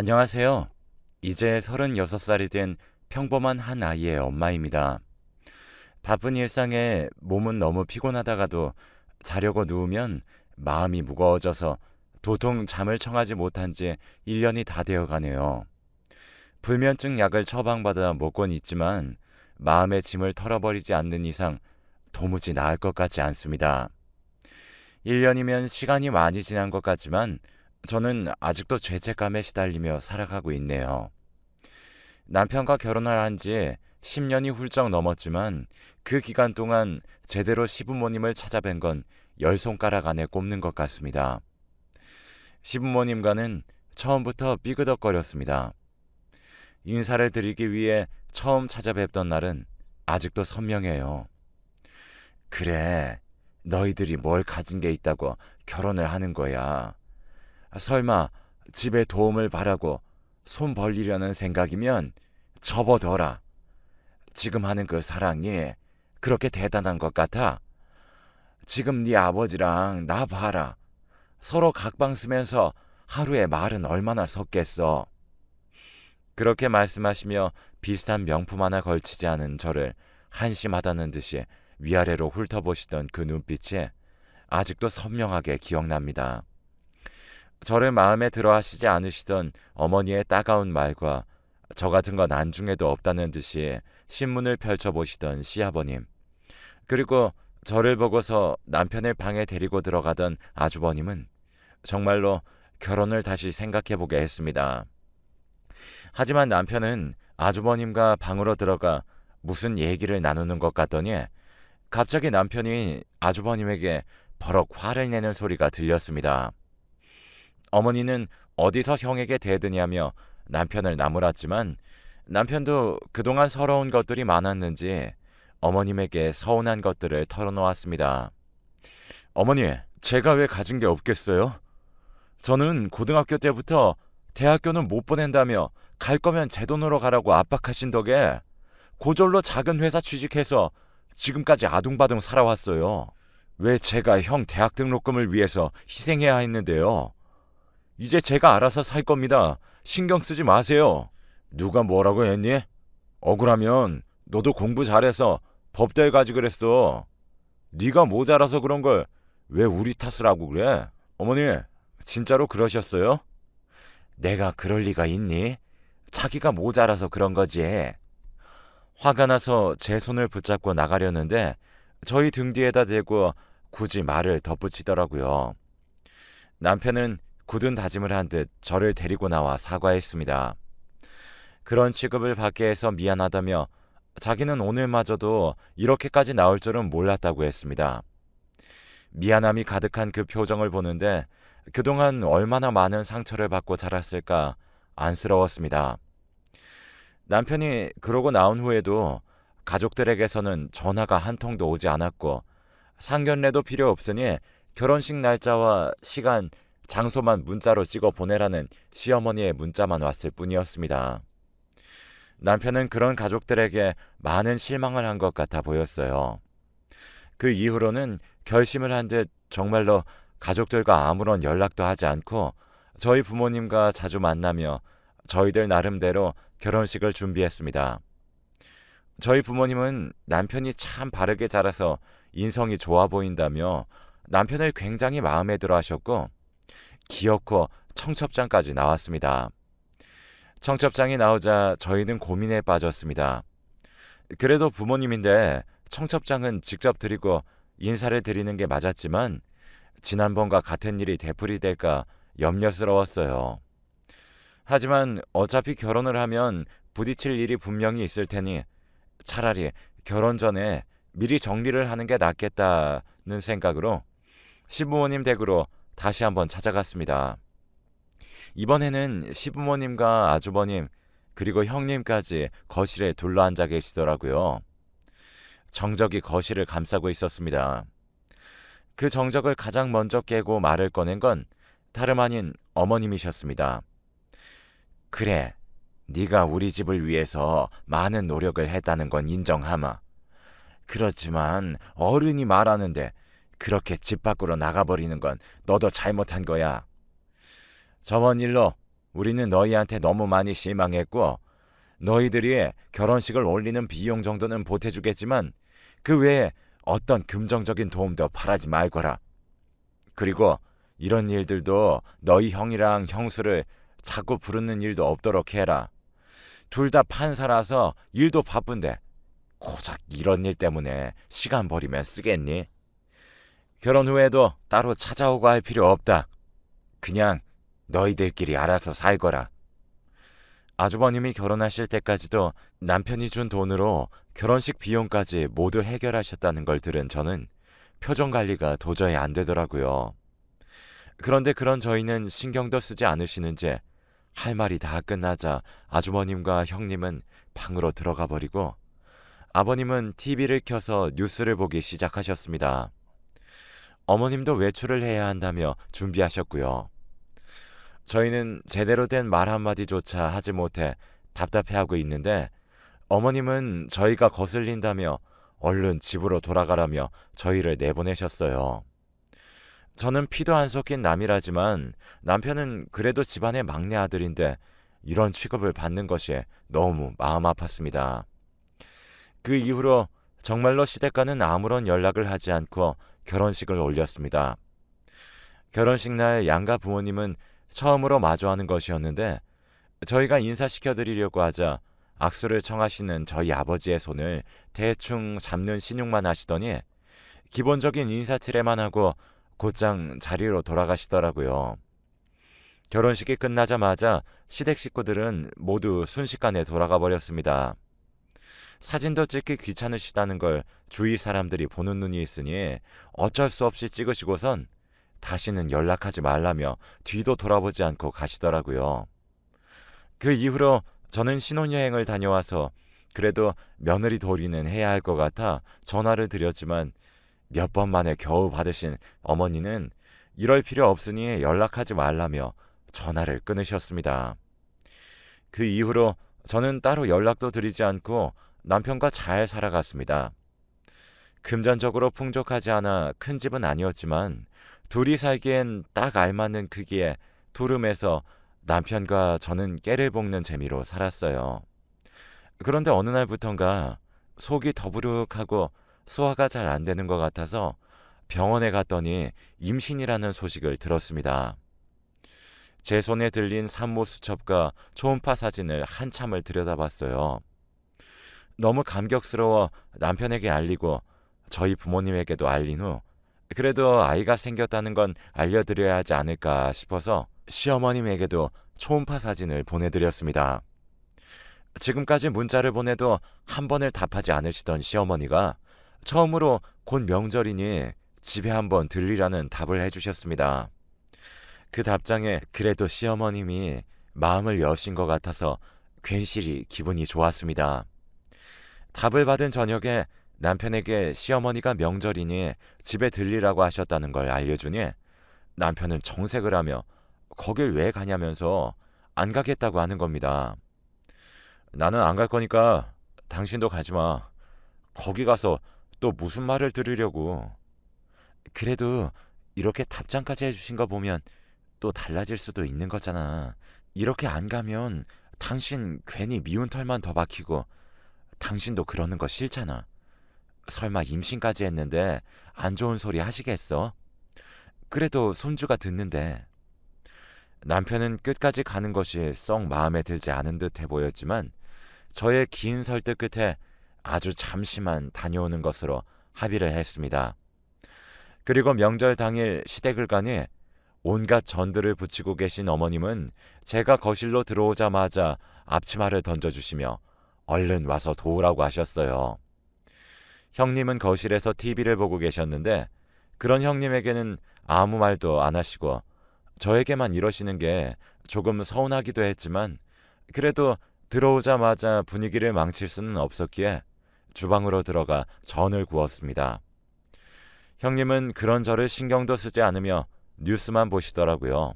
안녕하세요. 이제 36살이 된 평범한 한 아이의 엄마입니다. 바쁜 일상에 몸은 너무 피곤하다가도 자려고 누우면 마음이 무거워져서 도통 잠을 청하지 못한 지 1년이 다 되어 가네요. 불면증 약을 처방받아 먹곤 있지만 마음의 짐을 털어버리지 않는 이상 도무지 나을 것 같지 않습니다. 1년이면 시간이 많이 지난 것 같지만 저는 아직도 죄책감에 시달리며 살아가고 있네요. 남편과 결혼을 한 지 10년이 훌쩍 넘었지만 그 기간 동안 제대로 시부모님을 찾아뵌 건 10손가락 안에 꼽는 것 같습니다. 시부모님과는 처음부터 삐그덕거렸습니다. 인사를 드리기 위해 처음 찾아뵙던 날은 아직도 선명해요. 그래, 너희들이 뭘 가진 게 있다고 결혼을 하는 거야. 설마 집에 도움을 바라고 손 벌리려는 생각이면 접어둬라. 지금 하는 그 사랑이 그렇게 대단한 것 같아? 지금 네 아버지랑 나 봐라. 서로 각방 쓰면서 하루에 말은 얼마나 섰겠어. 그렇게 말씀하시며 비싼 명품 하나 걸치지 않은 저를 한심하다는 듯이 위아래로 훑어보시던 그 눈빛이 아직도 선명하게 기억납니다. 저를 마음에 들어 하시지 않으시던 어머니의 따가운 말과 저 같은 건 안중에도 없다는 듯이 신문을 펼쳐보시던 시아버님, 그리고 저를 보고서 남편을 방에 데리고 들어가던 아주버님은 정말로 결혼을 다시 생각해보게 했습니다. 하지만 남편은 아주버님과 방으로 들어가 무슨 얘기를 나누는 것 같더니 갑자기 남편이 아주버님에게 버럭 화를 내는 소리가 들렸습니다. 어머니는 어디서 형에게 대드냐며 남편을 나무랐지만 남편도 그동안 서러운 것들이 많았는지 어머님에게 서운한 것들을 털어놓았습니다. 어머니, 제가 왜 가진 게 없겠어요? 저는 고등학교 때부터 대학교는 못 보낸다며 갈 거면 제 돈으로 가라고 압박하신 덕에 고졸로 작은 회사 취직해서 지금까지 아둥바둥 살아왔어요. 왜 제가 형 대학 등록금을 위해서 희생해야 했는데요? 이제 제가 알아서 살 겁니다. 신경 쓰지 마세요. 누가 뭐라고 했니? 억울하면 너도 공부 잘해서 법대 가지 그랬어. 네가 모자라서 그런 걸 왜 우리 탓을 하고 그래? 어머니, 진짜로 그러셨어요? 내가 그럴 리가 있니? 자기가 모자라서 그런 거지. 화가 나서 제 손을 붙잡고 나가려는데 저희 등 뒤에다 대고 굳이 말을 덧붙이더라고요. 남편은 굳은 다짐을 한 듯 저를 데리고 나와 사과했습니다. 그런 취급을 받게 해서 미안하다며 자기는 오늘마저도 이렇게까지 나올 줄은 몰랐다고 했습니다. 미안함이 가득한 그 표정을 보는데 그동안 얼마나 많은 상처를 받고 자랐을까 안쓰러웠습니다. 남편이 그러고 나온 후에도 가족들에게서는 전화가 한 통도 오지 않았고 상견례도 필요 없으니 결혼식 날짜와 시간, 장소만 문자로 찍어 보내라는 시어머니의 문자만 왔을 뿐이었습니다. 남편은 그런 가족들에게 많은 실망을 한 것 같아 보였어요. 그 이후로는 결심을 한 듯 정말로 가족들과 아무런 연락도 하지 않고 저희 부모님과 자주 만나며 저희들 나름대로 결혼식을 준비했습니다. 저희 부모님은 남편이 참 바르게 자라서 인성이 좋아 보인다며 남편을 굉장히 마음에 들어 하셨고 기어코 청첩장까지 나왔습니다. 청첩장이 나오자 저희는 고민에 빠졌습니다. 그래도 부모님인데 청첩장은 직접 드리고 인사를 드리는 게 맞았지만 지난번과 같은 일이 되풀이될까 염려스러웠어요. 하지만 어차피 결혼을 하면 부딪힐 일이 분명히 있을 테니 차라리 결혼 전에 미리 정리를 하는 게 낫겠다는 생각으로 시부모님 댁으로 다시 한번 찾아갔습니다. 이번에는 시부모님과 아주버님 그리고 형님까지 거실에 둘러앉아 계시더라고요. 정적이 거실을 감싸고 있었습니다. 그 정적을 가장 먼저 깨고 말을 꺼낸 건 다름 아닌 어머님이셨습니다. 그래, 네가 우리 집을 위해서 많은 노력을 했다는 건 인정하마. 그렇지만 어른이 말하는데 그렇게 집 밖으로 나가버리는 건 너도 잘못한 거야. 저번 일로 우리는 너희한테 너무 많이 실망했고 너희들이 결혼식을 올리는 비용 정도는 보태주겠지만 그 외에 어떤 금전적인 도움도 바라지 말거라. 그리고 이런 일들도 너희 형이랑 형수를 자꾸 부르는 일도 없도록 해라. 둘 다 판사라서 일도 바쁜데 고작 이런 일 때문에 시간 버리면 쓰겠니? 결혼 후에도 따로 찾아오고 할 필요 없다. 그냥 너희들끼리 알아서 살거라. 아주버님이 결혼하실 때까지도 남편이 준 돈으로 결혼식 비용까지 모두 해결하셨다는 걸 들은 저는 표정 관리가 도저히 안 되더라고요. 그런데 그런 저희는 신경도 쓰지 않으시는지 할 말이 다 끝나자 아주머님과 형님은 방으로 들어가 버리고 아버님은 TV를 켜서 뉴스를 보기 시작하셨습니다. 어머님도 외출을 해야 한다며 준비하셨고요. 저희는 제대로 된 말 한마디조차 하지 못해 답답해하고 있는데 어머님은 저희가 거슬린다며 얼른 집으로 돌아가라며 저희를 내보내셨어요. 저는 피도 안 섞인 남이라지만 남편은 그래도 집안의 막내 아들인데 이런 취급을 받는 것이 너무 마음 아팠습니다. 그 이후로 정말로 시댁과는 아무런 연락을 하지 않고 결혼식을 올렸습니다. 결혼식 날 양가 부모님은 처음으로 마주하는 것이었는데 저희가 인사시켜드리려고 하자 악수를 청하시는 저희 아버지의 손을 대충 잡는 신용만 하시더니 기본적인 인사치레만 하고 곧장 자리로 돌아가시더라고요. 결혼식이 끝나자마자 시댁 식구들은 모두 순식간에 돌아가 버렸습니다. 사진도 찍기 귀찮으시다는 걸 주위 사람들이 보는 눈이 있으니 어쩔 수 없이 찍으시고선 다시는 연락하지 말라며 뒤도 돌아보지 않고 가시더라고요. 그 이후로 저는 신혼여행을 다녀와서 그래도 며느리 도리는 해야 할 것 같아 전화를 드렸지만 몇 번 만에 겨우 받으신 어머니는 이럴 필요 없으니 연락하지 말라며 전화를 끊으셨습니다. 그 이후로 저는 따로 연락도 드리지 않고 남편과 잘 살아갔습니다. 금전적으로 풍족하지 않아 큰 집은 아니었지만 둘이 살기엔 딱 알맞는 크기에 두룸에서 남편과 저는 깨를 볶는 재미로 살았어요. 그런데 어느 날부턴가 속이 더부룩하고 소화가 잘 안 되는 것 같아서 병원에 갔더니 임신이라는 소식을 들었습니다. 제 손에 들린 산모 수첩과 초음파 사진을 한참을 들여다봤어요. 너무 감격스러워 남편에게 알리고 저희 부모님에게도 알린 후 그래도 아이가 생겼다는 건 알려드려야 하지 않을까 싶어서 시어머님에게도 초음파 사진을 보내드렸습니다. 지금까지 문자를 보내도 한 번을 답하지 않으시던 시어머니가 처음으로 곧 명절이니 집에 한번 들리라는 답을 해주셨습니다. 그 답장에 그래도 시어머님이 마음을 여신 것 같아서 괜시리 기분이 좋았습니다. 답을 받은 저녁에 남편에게 시어머니가 명절이니 집에 들리라고 하셨다는 걸 알려주니 남편은 정색을 하며 거길 왜 가냐면서 안 가겠다고 하는 겁니다. 나는 안 갈 거니까 당신도 가지 마. 거기 가서 또 무슨 말을 들으려고. 그래도 이렇게 답장까지 해주신 거 보면 또 달라질 수도 있는 거잖아. 이렇게 안 가면 당신 괜히 미운 털만 더 박히고 당신도 그러는 거 싫잖아. 설마 임신까지 했는데 안 좋은 소리 하시겠어? 그래도 손주가 듣는데. 남편은 끝까지 가는 것이 썩 마음에 들지 않은 듯해 보였지만 저의 긴 설득 끝에 아주 잠시만 다녀오는 것으로 합의를 했습니다. 그리고 명절 당일 시댁을 가니 온갖 전들을 붙이고 계신 어머님은 제가 거실로 들어오자마자 앞치마를 던져주시며 얼른 와서 도우라고 하셨어요. 형님은 거실에서 TV를 보고 계셨는데 그런 형님에게는 아무 말도 안 하시고 저에게만 이러시는 게 조금 서운하기도 했지만 그래도 들어오자마자 분위기를 망칠 수는 없었기에 주방으로 들어가 전을 구웠습니다. 형님은 그런 저를 신경도 쓰지 않으며 뉴스만 보시더라고요.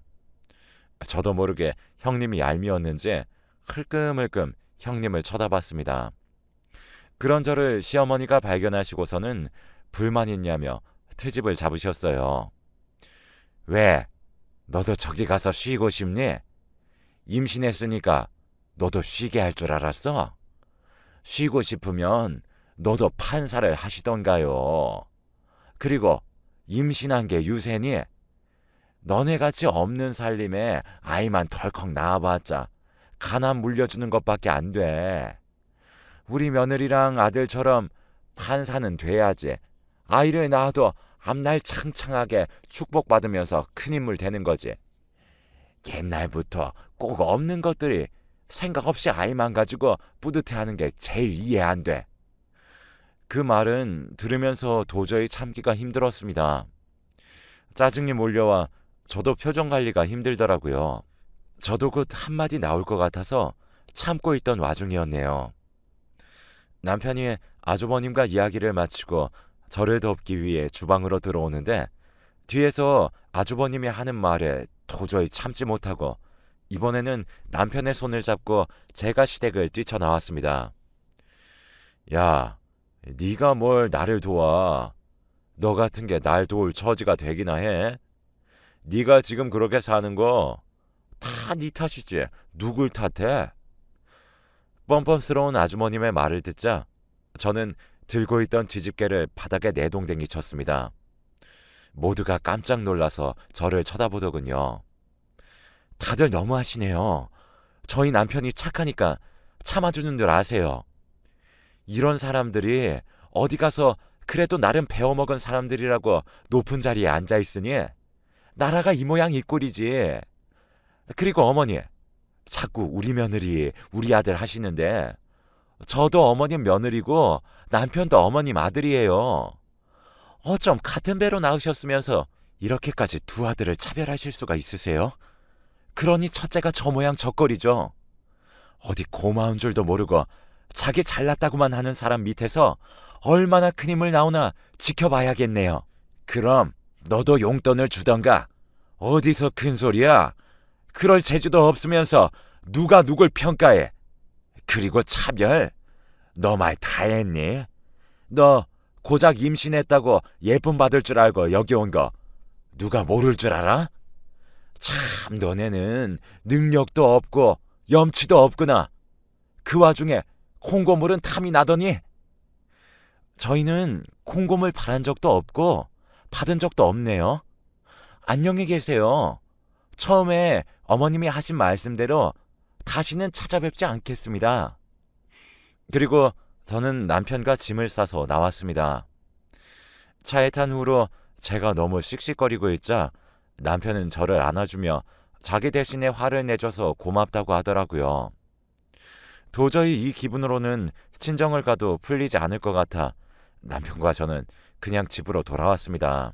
저도 모르게 형님이 얄미웠는지 흘끔흘끔 형님을 쳐다봤습니다. 그런 저를 시어머니가 발견하시고서는 불만 있냐며 트집을 잡으셨어요. 왜? 너도 저기 가서 쉬고 싶니? 임신했으니까 너도 쉬게 할 줄 알았어? 쉬고 싶으면 너도 판사를 하시던가요. 그리고 임신한 게 유세니? 너네같이 없는 살림에 아이만 덜컥 낳아봤자 가난 물려주는 것밖에 안 돼. 우리 며느리랑 아들처럼 판사는 돼야지. 아이를 낳아도 앞날 창창하게 축복받으면서 큰 인물 되는 거지. 옛날부터 꼭 없는 것들이 생각 없이 아이만 가지고 뿌듯해하는 게 제일 이해 안 돼. 그 말은 들으면서 도저히 참기가 힘들었습니다. 짜증이 몰려와 저도 표정 관리가 힘들더라고요. 저도 곧 한마디 나올 것 같아서 참고 있던 와중이었네요. 남편이 아주버님과 이야기를 마치고 저를 돕기 위해 주방으로 들어오는데 뒤에서 아주버님이 하는 말에 도저히 참지 못하고 이번에는 남편의 손을 잡고 제가 시댁을 뛰쳐나왔습니다. 야, 네가 뭘 나를 도와. 너 같은 게 날 도울 처지가 되기나 해. 네가 지금 그렇게 사는 거 다 네 탓이지. 누굴 탓해? 뻔뻔스러운 아주머님의 말을 듣자 저는 들고 있던 뒤집개를 바닥에 내동댕이 쳤습니다. 모두가 깜짝 놀라서 저를 쳐다보더군요. 다들 너무하시네요. 저희 남편이 착하니까 참아주는 줄 아세요. 이런 사람들이 어디 가서 그래도 나름 배워먹은 사람들이라고 높은 자리에 앉아있으니 나라가 이 모양 이 꼴이지. 그리고 어머니, 자꾸 우리 며느리, 우리 아들 하시는데 저도 어머님 며느리고 남편도 어머님 아들이에요. 어쩜 같은 배로 낳으셨으면서 이렇게까지 두 아들을 차별하실 수가 있으세요? 그러니 첫째가 저 모양 저 꼴이죠. 어디 고마운 줄도 모르고 자기 잘났다고만 하는 사람 밑에서 얼마나 큰 힘을 나오나 지켜봐야겠네요. 그럼 너도 용돈을 주던가. 어디서 큰 소리야? 그럴 재주도 없으면서 누가 누굴 평가해. 그리고 차별? 너 말 다 했니? 너 고작 임신했다고 예쁨 받을 줄 알고 여기 온 거 누가 모를 줄 알아? 참 너네는 능력도 없고 염치도 없구나. 그 와중에 콩고물은 탐이 나더니. 저희는 콩고물 바란 적도 없고 받은 적도 없네요. 안녕히 계세요. 처음에 어머님이 하신 말씀대로 다시는 찾아뵙지 않겠습니다. 그리고 저는 남편과 짐을 싸서 나왔습니다. 차에 탄 후로 제가 너무 씩씩거리고 있자 남편은 저를 안아주며 자기 대신에 화를 내줘서 고맙다고 하더라고요. 도저히 이 기분으로는 친정을 가도 풀리지 않을 것 같아 남편과 저는 그냥 집으로 돌아왔습니다.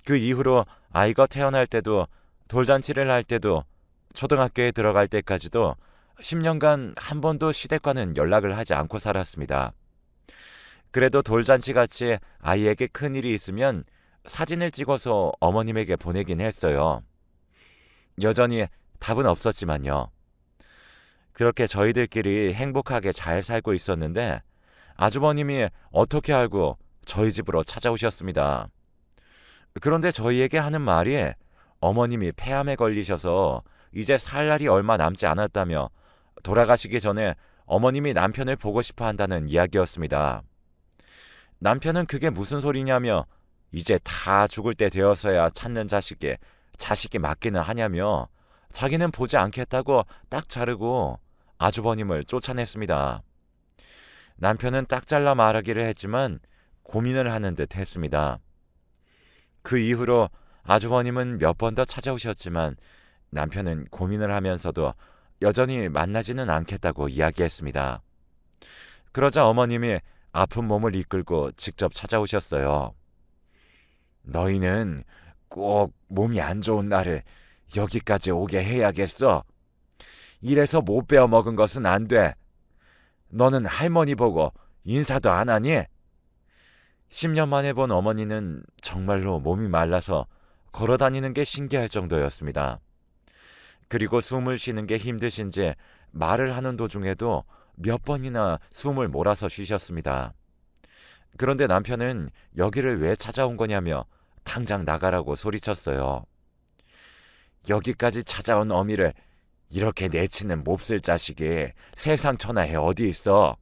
그 이후로 아이가 태어날 때도 돌잔치를 할 때도 초등학교에 들어갈 때까지도 10년간 한 번도 시댁과는 연락을 하지 않고 살았습니다. 그래도 돌잔치같이 아이에게 큰일이 있으면 사진을 찍어서 어머님에게 보내긴 했어요. 여전히 답은 없었지만요. 그렇게 저희들끼리 행복하게 잘 살고 있었는데 아주버님이 어떻게 알고 저희 집으로 찾아오셨습니다. 그런데 저희에게 하는 말이 어머님이 폐암에 걸리셔서 이제 살 날이 얼마 남지 않았다며 돌아가시기 전에 어머님이 남편을 보고 싶어 한다는 이야기였습니다. 남편은 그게 무슨 소리냐며 이제 다 죽을 때 되어서야 찾는 자식이 맞기는 하냐며 자기는 보지 않겠다고 딱 자르고 아주버님을 쫓아냈습니다. 남편은 딱 잘라 말하기를 했지만 고민을 하는 듯 했습니다. 그 이후로 아주버님은 몇 번 더 찾아오셨지만 남편은 고민을 하면서도 여전히 만나지는 않겠다고 이야기했습니다. 그러자 어머님이 아픈 몸을 이끌고 직접 찾아오셨어요. 너희는 꼭 몸이 안 좋은 날에 여기까지 오게 해야겠어. 이래서 못 베어 먹은 것은 안 돼. 너는 할머니 보고 인사도 안 하니? 10년 만에 본 어머니는 정말로 몸이 말라서 걸어다니는 게 신기할 정도였습니다. 그리고 숨을 쉬는 게 힘드신지 말을 하는 도중에도 몇 번이나 숨을 몰아서 쉬셨습니다. 그런데 남편은 여기를 왜 찾아온 거냐며 당장 나가라고 소리쳤어요. 여기까지 찾아온 어미를 이렇게 내치는 몹쓸 자식이 세상 천하에 어디 있어?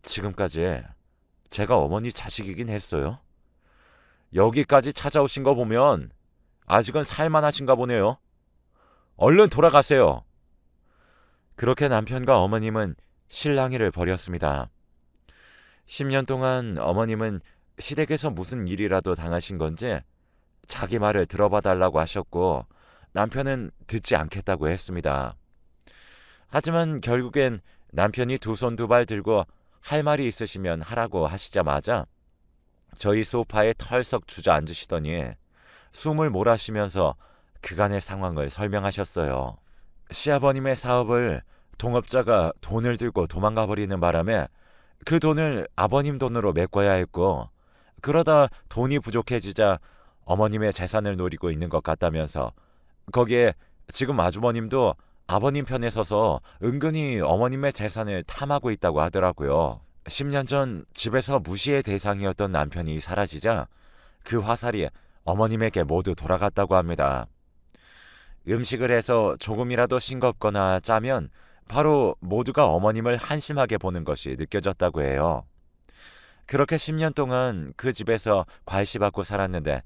지금까지 제가 어머니 자식이긴 했어요. 여기까지 찾아오신 거 보면 아직은 살만하신가 보네요. 얼른 돌아가세요. 그렇게 남편과 어머님은 실랑이를 벌였습니다. 10년 동안 어머님은 시댁에서 무슨 일이라도 당하신 건지 자기 말을 들어봐 달라고 하셨고 남편은 듣지 않겠다고 했습니다. 하지만 결국엔 남편이 두 손 두 발 들고 할 말이 있으시면 하라고 하시자마자 저희 소파에 털썩 주저앉으시더니 숨을 몰아쉬면서 그간의 상황을 설명하셨어요. 시아버님의 사업을 동업자가 돈을 들고 도망가 버리는 바람에 그 돈을 아버님 돈으로 메꿔야 했고 그러다 돈이 부족해지자 어머님의 재산을 노리고 있는 것 같다면서 거기에 지금 아주버님도 아버님 편에 서서 은근히 어머님의 재산을 탐하고 있다고 하더라고요. 10년 전 집에서 무시의 대상이었던 남편이 사라지자 그 화살이 어머님에게 모두 돌아갔다고 합니다. 음식을 해서 조금이라도 싱겁거나 짜면 바로 모두가 어머님을 한심하게 보는 것이 느껴졌다고 해요. 그렇게 10년 동안 그 집에서 괄시받고 살았는데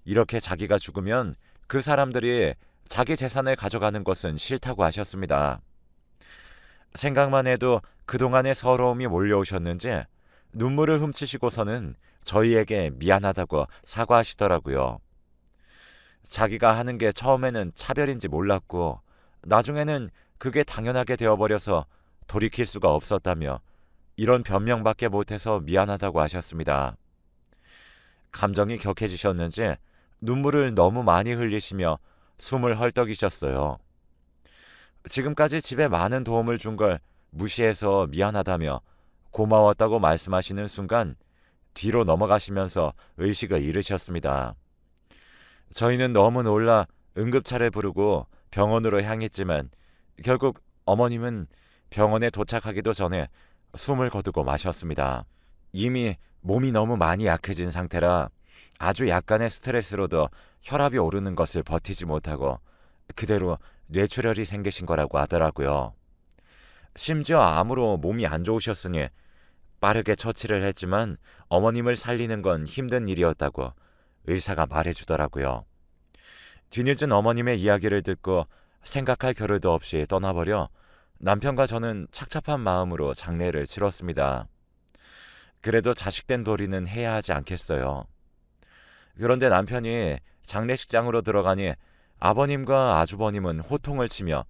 이렇게 자기가 죽으면 그 사람들이 자기 재산을 가져가는 것은 싫다고 하셨습니다. 생각만 해도 그동안의 서러움이 몰려오셨는지 눈물을 훔치시고서는 저희에게 미안하다고 사과하시더라고요. 자기가 하는 게 처음에는 차별인지 몰랐고 나중에는 그게 당연하게 되어버려서 돌이킬 수가 없었다며 이런 변명밖에 못해서 미안하다고 하셨습니다. 감정이 격해지셨는지 눈물을 너무 많이 흘리시며 숨을 헐떡이셨어요. 지금까지 집에 많은 도움을 준 걸 무시해서 미안하다며 고마웠다고 말씀하시는 순간 뒤로 넘어가시면서 의식을 잃으셨습니다. 저희는 너무 놀라 응급차를 부르고 병원으로 향했지만 결국 어머님은 병원에 도착하기도 전에 숨을 거두고 마셨습니다. 이미 몸이 너무 많이 약해진 상태라 아주 약간의 스트레스로도 혈압이 오르는 것을 버티지 못하고 그대로 뇌출혈이 생기신 거라고 하더라고요. 심지어 암으로 몸이 안 좋으셨으니 빠르게 처치를 했지만 어머님을 살리는 건 힘든 일이었다고 의사가 말해주더라고요. 뒤늦은 어머님의 이야기를 듣고 생각할 겨를도 없이 떠나버려 남편과 저는 착잡한 마음으로 장례를 치렀습니다. 그래도 자식된 도리는 해야 하지 않겠어요. 그런데 남편이 장례식장으로 들어가니 아버님과 아주버님은 호통을 치며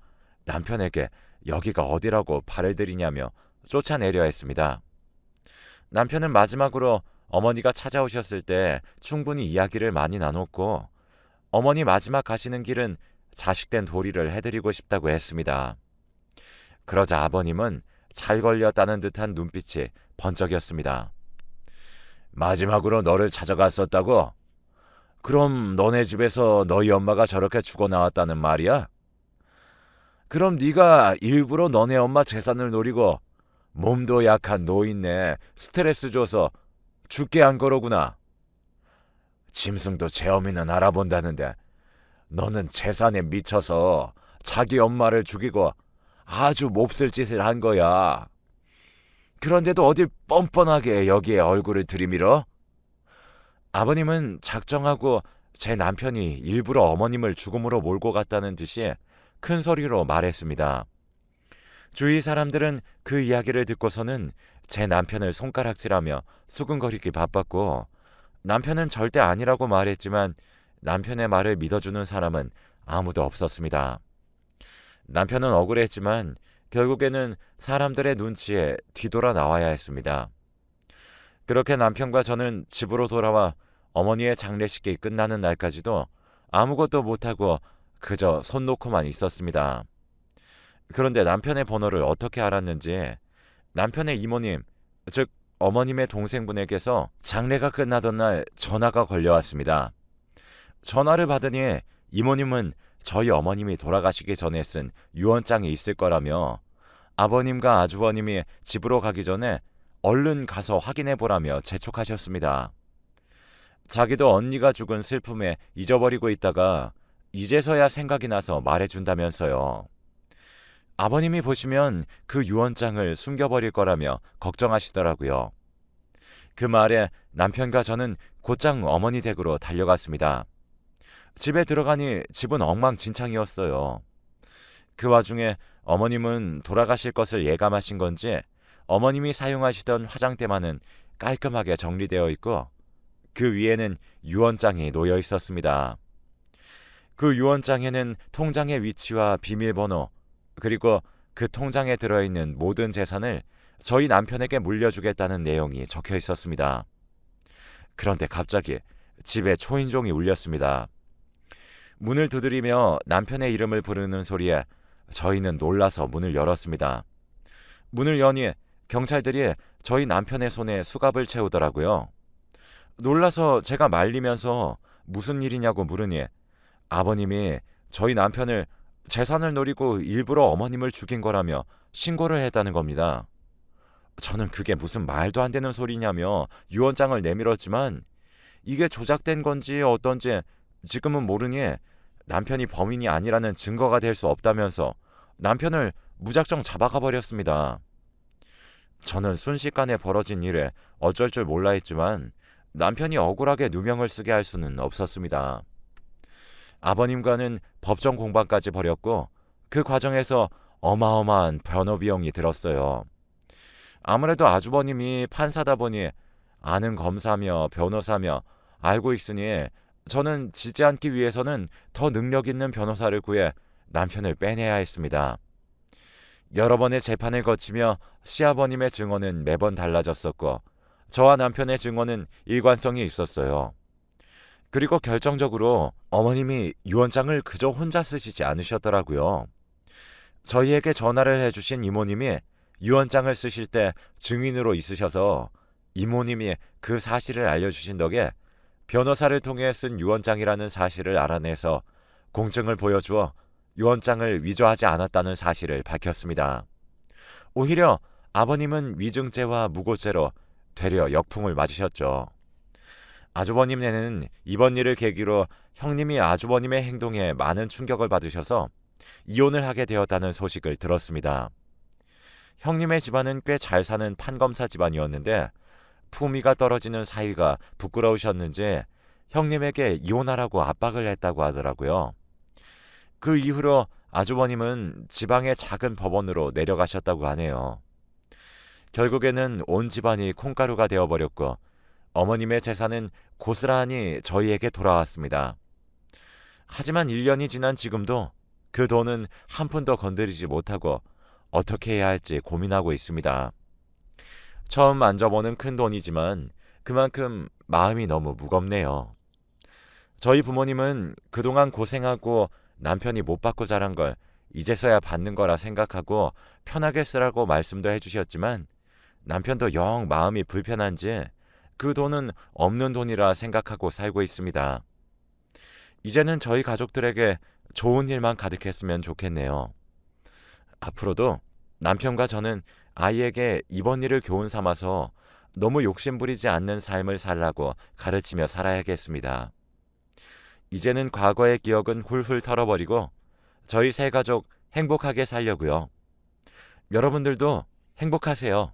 남편에게 여기가 어디라고 발을 들이냐며 쫓아내려 했습니다. 남편은 마지막으로 어머니가 찾아오셨을 때 충분히 이야기를 많이 나눴고 어머니 마지막 가시는 길은 자식된 도리를 해드리고 싶다고 했습니다. 그러자 아버님은 잘 걸렸다는 듯한 눈빛이 번쩍였습니다. 마지막으로 너를 찾아갔었다고? 그럼 너네 집에서 너희 엄마가 저렇게 죽어 나왔다는 말이야? 그럼 네가 일부러 너네 엄마 재산을 노리고 몸도 약한 노인네 스트레스 줘서 죽게 한 거로구나. 짐승도 제 어미는 알아본다는데 너는 재산에 미쳐서 자기 엄마를 죽이고 아주 몹쓸 짓을 한 거야. 그런데도 어딜 뻔뻔하게 여기에 얼굴을 들이밀어? 아버님은 작정하고 제 남편이 일부러 어머님을 죽음으로 몰고 갔다는 듯이 큰 소리로 말했습니다. 주위 사람들은 그 이야기를 듣고서는 제 남편을 손가락질하며 수근거리기 바빴고 남편은 절대 아니라고 말했지만 남편의 말을 믿어주는 사람은 아무도 없었습니다. 남편은 억울했지만 결국에는 사람들의 눈치에 뒤돌아 나와야 했습니다. 그렇게 남편과 저는 집으로 돌아와 어머니의 장례식이 끝나는 날까지도 아무것도 못하고 그저 손 놓고만 있었습니다. 그런데 남편의 번호를 어떻게 알았는지 남편의 이모님, 즉 어머님의 동생분에게서 장례가 끝나던 날 전화가 걸려왔습니다. 전화를 받으니 이모님은 저희 어머님이 돌아가시기 전에 쓴 유언장이 있을 거라며 아버님과 아주버님이 집으로 가기 전에 얼른 가서 확인해보라며 재촉하셨습니다. 자기도 언니가 죽은 슬픔에 잊어버리고 있다가 이제서야 생각이 나서 말해준다면서요. 아버님이 보시면 그 유언장을 숨겨버릴 거라며 걱정하시더라고요. 그 말에 남편과 저는 곧장 어머니 댁으로 달려갔습니다. 집에 들어가니 집은 엉망진창이었어요. 그 와중에 어머님은 돌아가실 것을 예감하신 건지 어머님이 사용하시던 화장대만은 깔끔하게 정리되어 있고 그 위에는 유언장이 놓여 있었습니다. 그 유언장에는 통장의 위치와 비밀번호 그리고 그 통장에 들어있는 모든 재산을 저희 남편에게 물려주겠다는 내용이 적혀 있었습니다. 그런데 갑자기 집에 초인종이 울렸습니다. 문을 두드리며 남편의 이름을 부르는 소리에 저희는 놀라서 문을 열었습니다. 문을 여니 경찰들이 저희 남편의 손에 수갑을 채우더라고요. 놀라서 제가 말리면서 무슨 일이냐고 물으니 아버님이 저희 남편을 재산을 노리고 일부러 어머님을 죽인 거라며 신고를 했다는 겁니다. 저는 그게 무슨 말도 안 되는 소리냐며 유언장을 내밀었지만 이게 조작된 건지 어떤지 지금은 모르니 남편이 범인이 아니라는 증거가 될 수 없다면서 남편을 무작정 잡아가 버렸습니다. 저는 순식간에 벌어진 일에 어쩔 줄 몰라 했지만 남편이 억울하게 누명을 쓰게 할 수는 없었습니다. 아버님과는 법정 공방까지 벌였고 그 과정에서 어마어마한 변호 비용이 들었어요. 아무래도 아주버님이 판사다 보니 아는 검사며 변호사며 알고 있으니 저는 지지 않기 위해서는 더 능력 있는 변호사를 구해 남편을 빼내야 했습니다. 여러 번의 재판을 거치며 시아버님의 증언은 매번 달라졌었고 저와 남편의 증언은 일관성이 있었어요. 그리고 결정적으로 어머님이 유언장을 그저 혼자 쓰시지 않으셨더라고요. 저희에게 전화를 해주신 이모님이 유언장을 쓰실 때 증인으로 있으셔서 이모님이 그 사실을 알려주신 덕에 변호사를 통해 쓴 유언장이라는 사실을 알아내서 공증을 보여주어 유언장을 위조하지 않았다는 사실을 밝혔습니다. 오히려 아버님은 위증죄와 무고죄로 되려 역풍을 맞으셨죠. 아주버님네는 이번 일을 계기로 형님이 아주버님의 행동에 많은 충격을 받으셔서 이혼을 하게 되었다는 소식을 들었습니다. 형님의 집안은 꽤 잘 사는 판검사 집안이었는데 품위가 떨어지는 사위가 부끄러우셨는지 형님에게 이혼하라고 압박을 했다고 하더라고요. 그 이후로 아주버님은 지방의 작은 법원으로 내려가셨다고 하네요. 결국에는 온 집안이 콩가루가 되어버렸고 어머님의 재산은 고스란히 저희에게 돌아왔습니다. 하지만 1년이 지난 지금도 그 돈은 한 푼도 건드리지 못하고 어떻게 해야 할지 고민하고 있습니다. 처음 만져보는 큰 돈이지만 그만큼 마음이 너무 무겁네요. 저희 부모님은 그동안 고생하고 남편이 못 받고 자란 걸 이제서야 받는 거라 생각하고 편하게 쓰라고 말씀도 해주셨지만 남편도 영 마음이 불편한지 그 돈은 없는 돈이라 생각하고 살고 있습니다. 이제는 저희 가족들에게 좋은 일만 가득했으면 좋겠네요. 앞으로도 남편과 저는 아이에게 이번 일을 교훈 삼아서 너무 욕심부리지 않는 삶을 살라고 가르치며 살아야겠습니다. 이제는 과거의 기억은 훌훌 털어버리고 저희 세 가족 행복하게 살려고요. 여러분들도 행복하세요.